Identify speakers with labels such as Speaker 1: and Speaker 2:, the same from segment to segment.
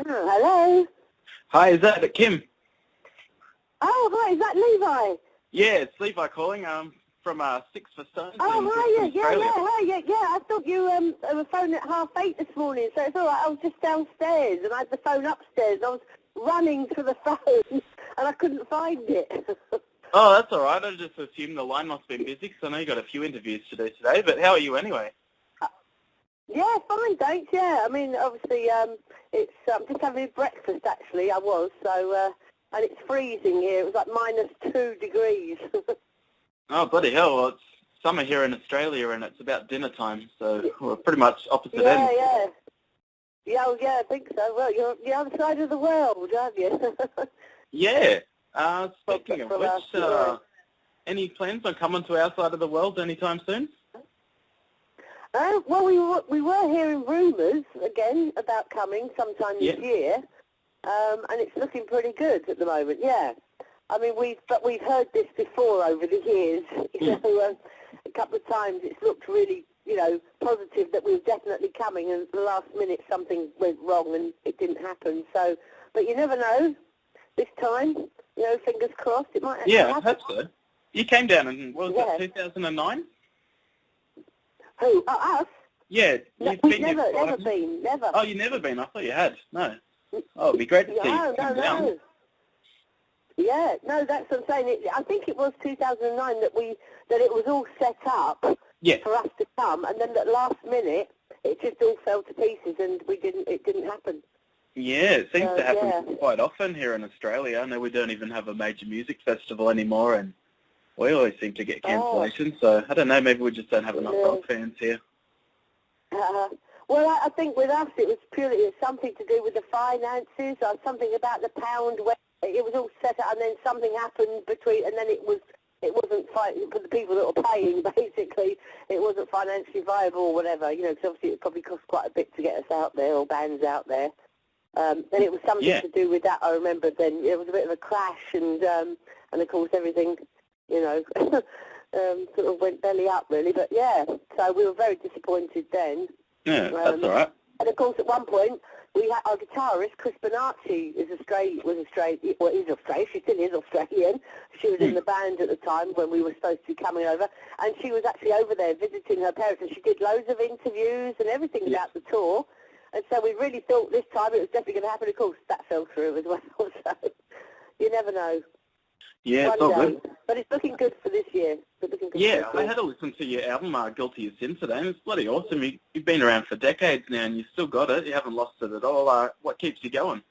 Speaker 1: Hello.
Speaker 2: Hi, is that Kim?
Speaker 1: Oh, hi, is that Levi?
Speaker 2: Yeah, it's Levi calling. From Six for Stones in
Speaker 1: Oh,
Speaker 2: Brisbane,
Speaker 1: hi,
Speaker 2: Australia.
Speaker 1: yeah. I thought you were phoning at 8:30 this morning, so it's all right. I was just downstairs, and I had the phone upstairs. I was running for the phone, and I couldn't find it.
Speaker 2: Oh, that's all right. I just assumed the line must have been busy because I know you got a few interviews to do today. But how are you anyway?
Speaker 1: Yeah, fine, thanks. Yeah, I mean, obviously, it's just having breakfast. Actually, I was and it's freezing here. It was like -2 degrees.
Speaker 2: Oh, bloody hell. Well, it's summer here in Australia and it's about dinner time, so we're pretty much opposite ends.
Speaker 1: Yeah, I think so. Well, you're on the other side of the world, aren't you?
Speaker 2: Yeah. Speaking of which, any plans on coming to our side of the world anytime soon?
Speaker 1: Well, we were hearing rumours again about coming sometime this year, and it's looking pretty good at the moment. Yeah, I mean we've heard this before over the years. You know, a couple of times it's looked really positive that we were definitely coming, and at the last minute something went wrong and it didn't happen. So, but you never know. This time, fingers crossed, it might actually happen.
Speaker 2: I hope so. You came down in, what was it, 2009?
Speaker 1: Who? Us?
Speaker 2: Yeah.
Speaker 1: No, we've never been.
Speaker 2: Oh, you've never been? I thought you had. No. Oh, it'd be great to see you come down.
Speaker 1: No. Yeah, no, that's what I'm saying. I think it was 2009 that it was all set up for us to come, and then at the last minute, it just all fell to pieces, and it didn't happen.
Speaker 2: Yeah, it seems to happen quite often here in Australia. I know we don't even have a major music festival anymore, and we always seem to get cancellations. So I don't know, maybe we just don't have enough rock fans here.
Speaker 1: Well, I think with us it was something to do with the finances, or something about the pound. Where it was all set up, and then something happened and then it wasn't for the people that were paying. Basically, it wasn't financially viable or whatever. Because obviously it probably cost quite a bit to get us out there or bands out there. And it was something to do with that. I remember then it was a bit of a crash, and of course everything, sort of went belly up really. But yeah, so we were very disappointed then.
Speaker 2: Yeah, that's all right.
Speaker 1: And of course, at one point we had our guitarist Chris Bonacci is Australian. She still is Australian. She was in the band at the time when we were supposed to be coming over, and she was actually over there visiting her parents, and she did loads of interviews and everything about the tour. And so we really thought this time it was definitely going to happen. Of course, that fell through as well. So you never know.
Speaker 2: Yeah, it's all good.
Speaker 1: But it's looking good for this year.
Speaker 2: I had to listen to your album, Guilty as Sin, today, and it's bloody awesome. You've been around for decades now, and you've still got it. You haven't lost it at all. What keeps you going?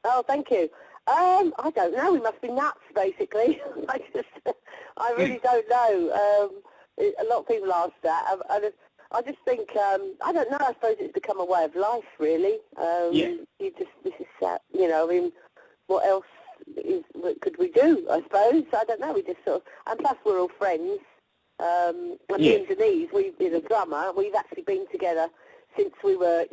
Speaker 1: Oh, thank you. I don't know. We must be nuts, basically. I really don't know. A lot of people ask that. I just think, I don't know, I suppose it's become a way of life, really. This is sad, I mean, what else could we do, I suppose? I don't know, we just sort of, and plus we're all friends. Me and Denise, we've been a drummer, we've actually been together since we were,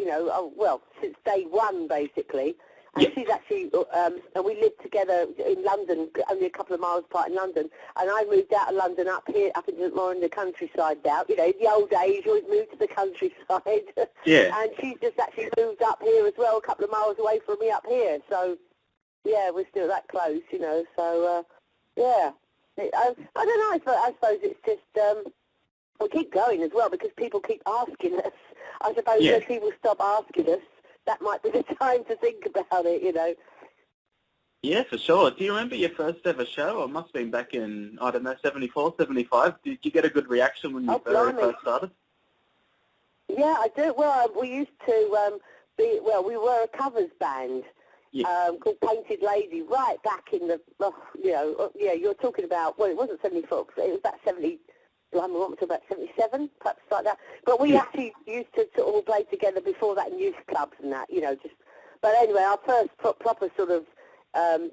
Speaker 1: since day one, basically. And she's actually, and we lived together in London, only a couple of miles apart in London. And I moved out of London up into more in the countryside now. In the old days, you always moved to the countryside.
Speaker 2: Yeah.
Speaker 1: And she's just actually moved up here as well, a couple of miles away from me up here. So, yeah, we're still that close, So, yeah. I don't know, I suppose it's just, we keep going as well because people keep asking us. I suppose when people stop asking us, that might be the time to think about it,
Speaker 2: Yeah, for sure. Do you remember your first ever show? It must have been back in, 74, 75. Did you get a good reaction when you first started?
Speaker 1: Yeah, I do. Well, we used to we were a covers band called Painted Lady right back in the, you're talking about, well, it wasn't 74, it was about 70, what am I talking about, 77, perhaps like that. But we actually used to sort of all play together before that in youth clubs and that, But anyway, our first proper sort of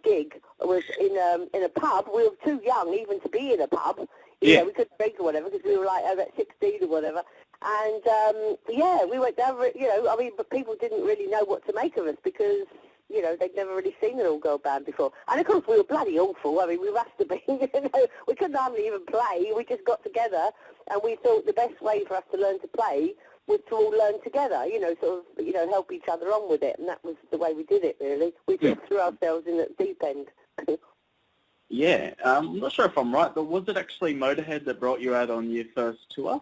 Speaker 1: gig was in a pub. We were too young even to be in a pub. We couldn't drink or whatever because we were like about 16 or whatever. And, we went down, but people didn't really know what to make of us because, they'd never really seen an all-girl band before. And, of course, we were bloody awful. I mean, we must have been, we couldn't hardly even play. We just got together and we thought the best way for us to learn to play was to all learn together, sort of, help each other on with it, and that was the way we did it, really. We sort of threw ourselves in at the deep end.
Speaker 2: Yeah, I'm not sure if I'm right, but was it actually Motorhead that brought you out on your first tour?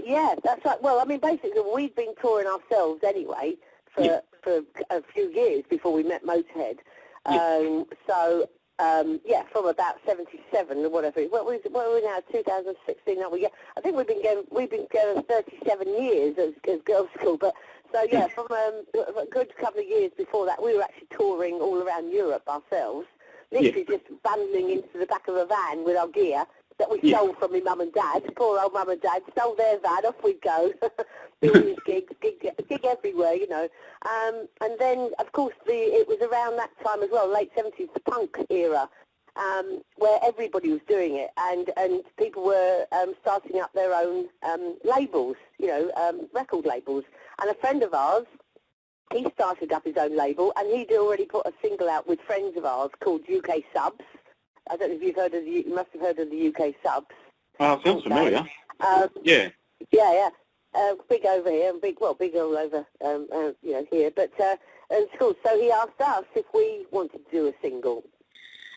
Speaker 1: Yeah, that's right. Well, I mean, basically, we'd been touring ourselves anyway for a few years before we met Motorhead. From about 77 or whatever. What are we now? 2016? Are we? Yeah, I think we've been going 37 years as Girlschool. But so yeah, from a good couple of years before that, we were actually touring all around Europe ourselves. Literally just bundling into the back of a van with our gear that we stole from my mum and dad. Poor old mum and dad stole their van. Off we'd go. Doing gig everywhere, and then, of course, it was around that time as well, late 70s, the punk era, where everybody was doing it, and people were starting up their own labels, record labels. And a friend of ours, he started up his own label, and he'd already put a single out with friends of ours called UK Subs. I don't know if you've heard of you must have heard of the UK Subs.
Speaker 2: Oh, sounds familiar.
Speaker 1: Yeah. Big over here, and big all over, here. But and cool. So he asked us if we wanted to do a single,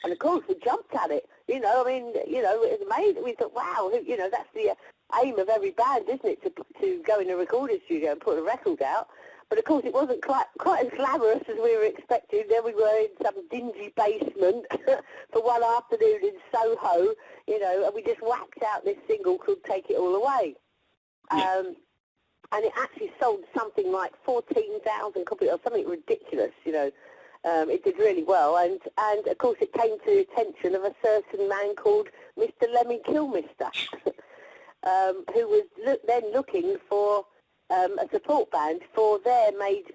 Speaker 1: and of course we jumped at it. It was amazing. We thought, wow, that's the aim of every band, isn't it, to go in a recording studio and put a record out. But of course it wasn't quite as glamorous as we were expecting. There we were in some dingy basement for one afternoon in Soho, and we just whacked out this single called Take It All Away. And it actually sold something like 14,000 copies or something ridiculous, It did really well, and of course it came to the attention of a certain man called Mr. Lemmy Kilmister, who was then looking for a support band for their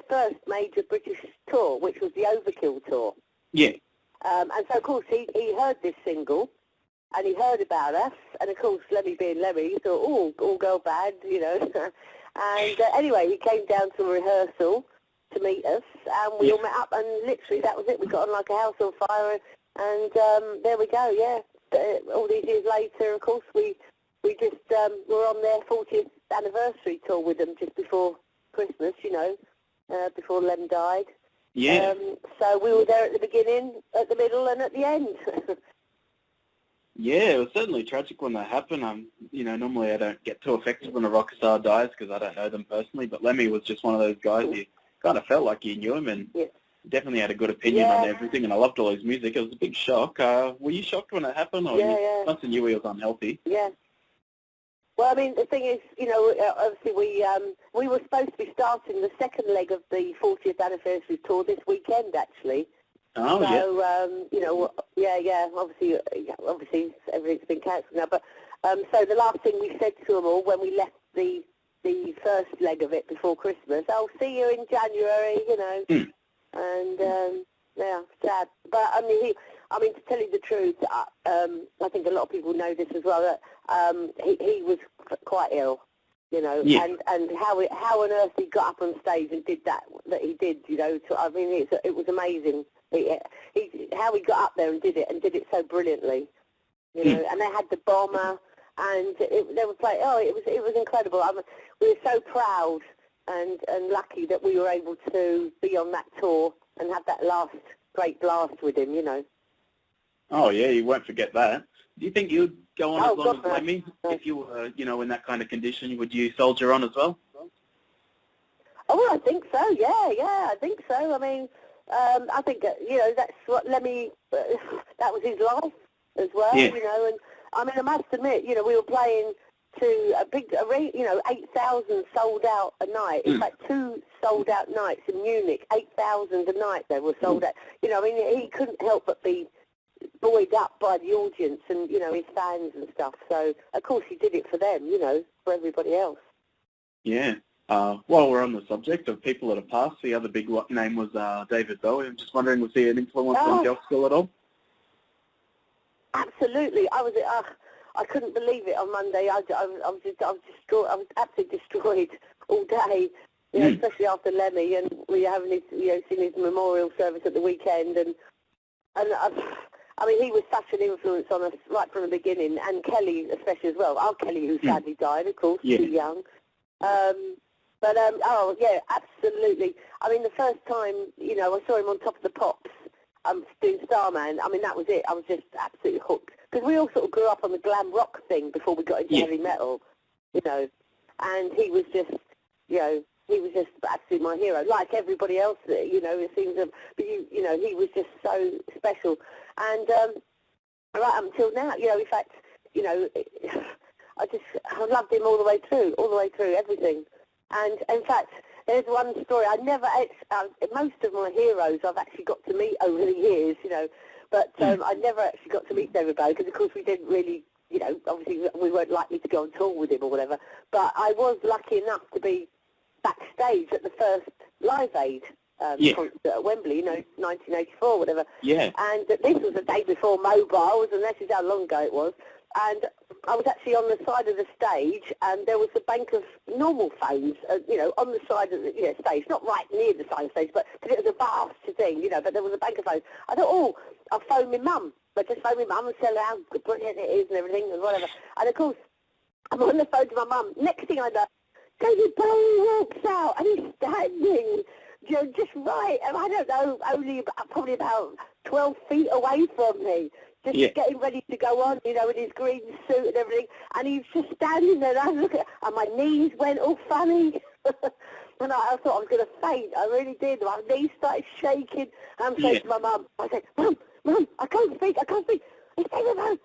Speaker 1: first major British tour, which was the Overkill tour.
Speaker 2: Yeah.
Speaker 1: And so, of course, he heard this single, and he heard about us, and, of course, Lemmy being Lemmy, he thought, all-girl band, And anyway, he came down to a rehearsal to meet us, and we all met up, and literally that was it. We got on like a house on fire, and there we go, yeah. All these years later, of course, we just were on their 40th anniversary tour with them just before Christmas, before Lem died.
Speaker 2: Yeah.
Speaker 1: So we were there at the beginning, at the middle, and at the end.
Speaker 2: Yeah, it was certainly tragic when that happened. Normally I don't get too affected when a rock star dies because I don't know them personally, but Lemmy was just one of those guys. You kind of felt like you knew him, and definitely had a good opinion on everything, and I loved all his music. It was a big shock. Were you shocked when it happened, or you must have knew he was unhealthy?
Speaker 1: Yeah. Well, I mean, the thing is, obviously we were supposed to be starting the second leg of the 40th anniversary tour this weekend, actually.
Speaker 2: Oh,
Speaker 1: so, obviously everything's been cancelled now. But so the last thing we said to them all when we left the first leg of it before Christmas, I'll see you in January, and sad. But I mean, to tell you the truth, I think a lot of people know this as well, that he was quite ill, and how on earth he got up on stage and did that he did, it was amazing. How he got up there and did it so brilliantly, and they had the bomber, and they were playing. Oh, it was incredible. We were so proud and lucky that we were able to be on that tour and have that last great blast with him,
Speaker 2: Oh yeah, you won't forget that. Do you think you'd go on as long as Lemmy if you were, in that kind of condition? Would you soldier on as well?
Speaker 1: Oh, well, I think so. Yeah, I think so. I mean, I think that's what Lemmy. That was his life as well.
Speaker 2: Yeah.
Speaker 1: And I mean, I must admit, we were playing to a big, 8,000 sold out a night. In fact, 2 sold out nights in Munich. 8,000 a night they were sold out. He couldn't help but be buoyed up by the audience and his fans and stuff. So of course he did it for them, for everybody else.
Speaker 2: Yeah. While we're on the subject of people that have passed, the other big name was David Bowie. I'm just wondering, was he an influence on Girlschool at all?
Speaker 1: Absolutely. I couldn't believe it on Monday. I was absolutely destroyed all day, especially after Lemmy, and we having his, seen his memorial service at the weekend, and I mean, he was such an influence on us right from the beginning, and Kelly especially as well. Our Kelly, who sadly died, of course, too young. Oh, yeah, absolutely. I mean, the first time, you know, I saw him on Top of the Pops doing Starman. I mean, that was it. I was just absolutely hooked. Because we all sort of grew up on the glam rock thing before we got into heavy metal, you know. And he was just, you know, he was just absolutely my hero. Like everybody else, you know, it seems, but you know, he was just so special. And right up until now, you know, in fact, you know, I loved him all the way through, everything. And in fact, there's one story most of my heroes I've actually got to meet over the years, you know, but I never actually got to meet David Bowie because, of course, we didn't really, you know, obviously we weren't likely to go on tour with him or whatever. But I was lucky enough to be backstage at the first Live Aid concert at Wembley, you know, 1984 or whatever. Yeah. And this was the day before mobiles, and this is how long ago it was. And I was actually on the side of the stage, and there was a bank of normal phones, you know, on the side of the stage, not right near the side of the stage, but because it was a vast thing, you know, but there was a bank of phones. I thought, oh, I'll phone my mum. I just phoned my mum and tell her how brilliant it is and everything and whatever. And, of course, I'm on the phone to my mum. Next thing I know, David Bowie walks out, and he's standing, you know, just right, and I don't know, probably about 12 feet away from me. Just getting ready to go on, you know, in his green suit and everything. And he's just standing there, and I look at, and my knees went all funny. And I thought I was going to faint. I really did. My knees started shaking. And I'm saying to my mum, I said, Mum, I can't speak. He's standing around.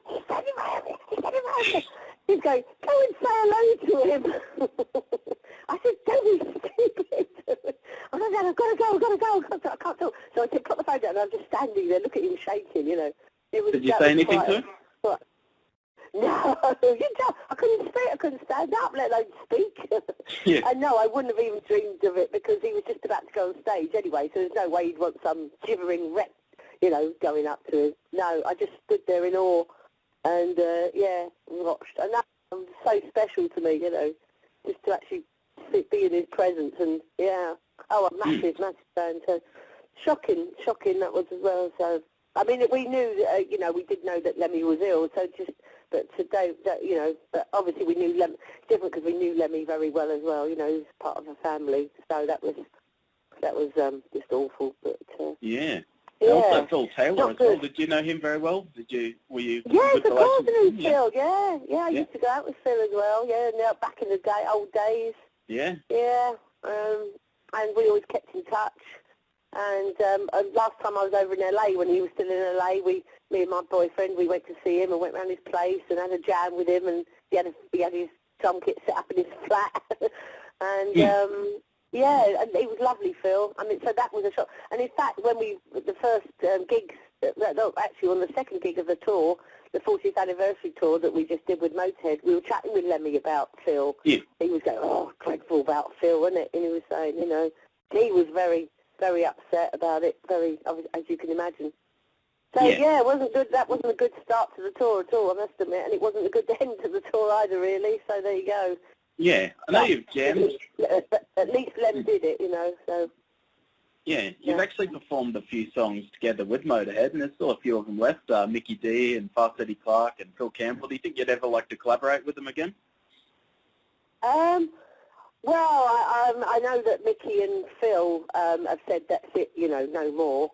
Speaker 1: He's going, go and say hello to him. I said, don't be stupid. I said, I've got to go. I can't talk. So I said, put the phone down, and I'm just standing there, look at him shaking, you know.
Speaker 2: Did you say anything to him?
Speaker 1: What? No, I couldn't speak. I couldn't stand up, let alone speak. And no, I wouldn't have even dreamed of it because he was just about to go on stage anyway, so there's no way he'd want some gibbering wreck, you know, going up to him. No, I just stood there in awe and, watched. And that was so special to me, you know, just to actually be in his presence and, a massive fan. So shocking that was as well, so... I mean, we knew, you know, we did know that Lemmy was ill, so but today, you know, but obviously we knew Lemmy, it's different because we knew Lemmy very well as well, you know, he was part of a family, so that was just awful, but...
Speaker 2: Also Phil Taylor as well, did you know him very well? Were you...
Speaker 1: Yes, of course I knew Phil, I used to go out with Phil as well, back in the old days. Yeah. Yeah, and we always kept in touch. And last time I was over in LA, when he was still in LA, me and my boyfriend, we went to see him and went round his place and had a jam with him, and he had his drum kit set up in his flat. And and he was lovely, Phil. I mean, so that was a shock. And in fact, when the first gigs, actually on the second gig of the tour, the 40th anniversary tour that we just did with Motorhead, we were chatting with Lemmy about Phil. Yeah. He was going, oh, dreadful about Phil, wasn't it? And he was saying, you know, he was very upset about it, as you can imagine. So, it wasn't good. That wasn't a good start to the tour at all, I must admit, and it wasn't a good end to the tour either, really, so there you go. Yeah,
Speaker 2: I know you've jammed.
Speaker 1: At least Lem did it, you know, so...
Speaker 2: Yeah, you've actually performed a few songs together with Motorhead, and there's still a few of them left, Mickey D and Fast Eddie Clark and Phil Campbell. Do you think you'd ever like to collaborate with them again?
Speaker 1: Well, I know that Mickey and Phil have said that's it, you know, no more,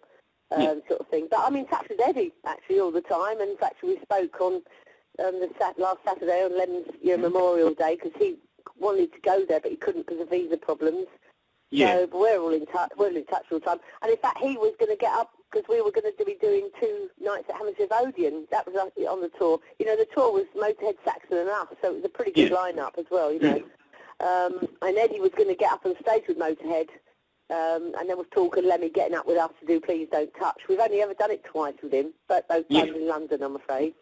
Speaker 1: sort of thing. But I'm in touch with Eddie, actually, all the time. And, in fact, we spoke on last Saturday on Lem's Memorial Day because he wanted to go there, but he couldn't because of visa problems. Yeah. So, but we're all in touch. We're in touch all the time. And, in fact, he was going to get up because we were going to be doing 2 nights at Hammersmith Odeon. That was on the tour. You know, the tour was Motorhead, Saxon and us, so it was a pretty good lineup as well, you know. And Eddie was going to get up on stage with Motorhead, and there was talk of Lemmy getting up with us to do Please Don't Touch. We've only ever done it twice with him, but both times in London, I'm afraid.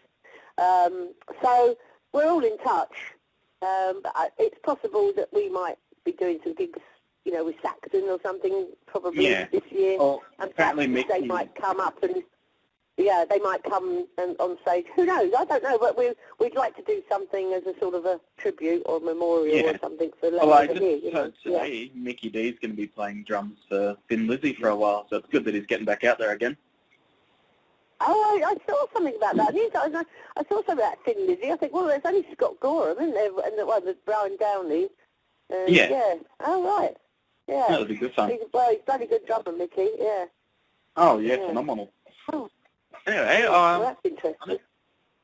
Speaker 1: So we're all in touch. But it's possible that we might be doing some gigs, you know, with Saxon or something, probably this year. And apparently they might come up and... Yeah, they might come on stage. Who knows? I don't know, but we'd like to do something as a sort of a tribute or memorial or something for Lemmy.
Speaker 2: Well, I just heard today Mickey D's going to be playing drums for Thin Lizzy for a while, so it's good that he's getting back out there again.
Speaker 1: Oh, I saw something about that. I saw something about Thin Lizzy. I think, well, there's only Scott Gorham, isn't there? And the Brian Downey. Yeah. Oh, right. Yeah.
Speaker 2: That would be good fun.
Speaker 1: He's bloody good drummer, Mickey. Yeah.
Speaker 2: Oh, yeah, phenomenal.
Speaker 1: Oh.
Speaker 2: Anyway,
Speaker 1: Well, that's interesting.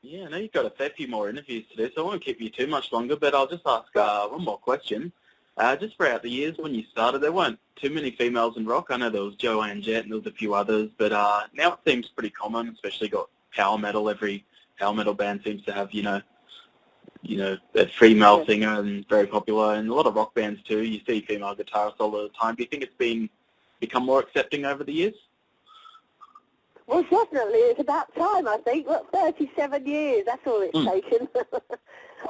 Speaker 2: I know you've got a fair few more interviews to do, so I won't keep you too much longer, but I'll just ask one more question. Just throughout the years when you started, there weren't too many females in rock. I know there was Joanne Jett and there was a few others, but now it seems pretty common, especially got power metal. Every power metal band seems to have, a female singer and very popular, and a lot of rock bands too. You see female guitarists all the time. Do you think it's become more accepting over the years?
Speaker 1: Well, definitely. It's about time, I think. Look, 37 years, that's all it's taken.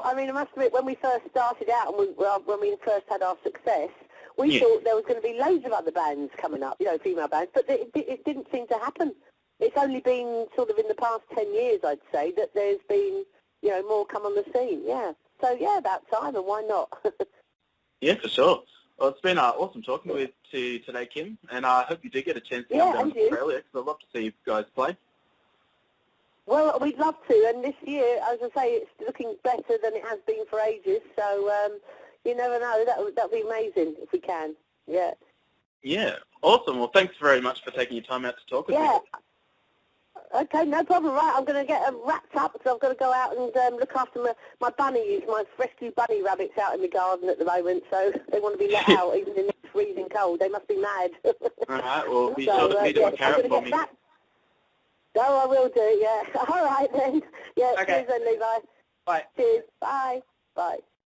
Speaker 1: I mean, I must admit, when we first started out and when we first had our success, we thought there was going to be loads of other bands coming up, female bands, but it didn't seem to happen. It's only been sort of in the past 10 years, I'd say, that there's been, more come on the scene, yeah. So, yeah, about time, and why not?
Speaker 2: Yeah, for sure. Well, it's been awesome talking with you today, Kim, and I hope you do get a chance to come down to Australia, because I'd love to see you guys play.
Speaker 1: Well, we'd love to, and this year, as I say, it's looking better than it has been for ages, so you never know, that'll be amazing if we can, yeah.
Speaker 2: Yeah, awesome. Well, thanks very much for taking your time out to talk with me.
Speaker 1: Okay, no problem. Right, I'm going to get them wrapped up because I've got to go out and look after my bunnies, my rescue bunny rabbits out in the garden at the moment, so they want to be let out even in this freezing cold. They must be mad.
Speaker 2: All right, well, be sure to feed them a carrot for me.
Speaker 1: No, I will do, yeah. All right, then. Yeah, cheers then, Levi.
Speaker 2: Bye.
Speaker 1: Cheers. Bye. Bye.